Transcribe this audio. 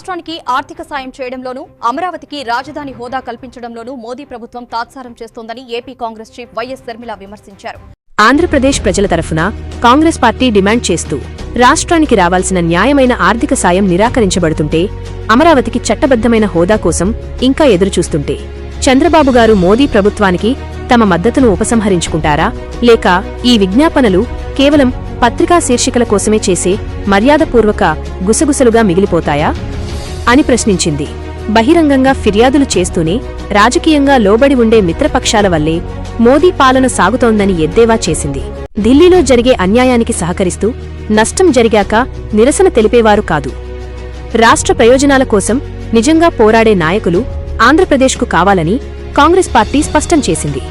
రాష్ట్రానికి ఆర్థిక సాయం చేయడంలోనూ అమరావతికి రాజధాని హోదా కల్పించడంలోనూ మోదీ ప్రభుత్వం తాత్సారం చేస్తోందని AP Congress chief YS Sharmila విమర్శించారు. ఆంధ్రప్రదేశ్ ప్రజల తరఫున కాంగ్రెస్ పార్టీ డిమాండ్ చేస్తూ రాష్ట్రానికి రావాల్సిన న్యాయమైన ఆర్థిక సాయం నిరాకరించబడుతుంటే, అమరావతికి చట్టబద్దమైన హోదా కోసం ఇంకా ఎదురుచూస్తుంటే చంద్రబాబు గారు మోదీ ప్రభుత్వానికి తమ మద్దతును ఉపసంహరించుకుంటారా, లేక ఈ విజ్ఞాపనలు కేవలం పత్రికా శీర్షికల కోసమే చేసే మర్యాదపూర్వక గుసగుసలుగా మిగిలిపోతాయా అని ప్రశ్నించింది. బహిరంగంగా ఫిర్యాదులు చేస్తూనే రాజకీయంగా లోబడి ఉండే మిత్రపక్షాల వల్లే మోదీ పాలన సాగుతోందని ఎద్దేవా చేసింది. ఢిల్లీలో జరిగే అన్యాయానికి సహకరిస్తూ నష్టం జరిగాక నిరసన తెలిపేవారు కాదు. రాష్ట్ర ప్రయోజనాల కోసం నిజంగా పోరాడే నాయకులు ఆంధ్రప్రదేశ్కు కావాలని కాంగ్రెస్ పార్టీ స్పష్టం చేసింది.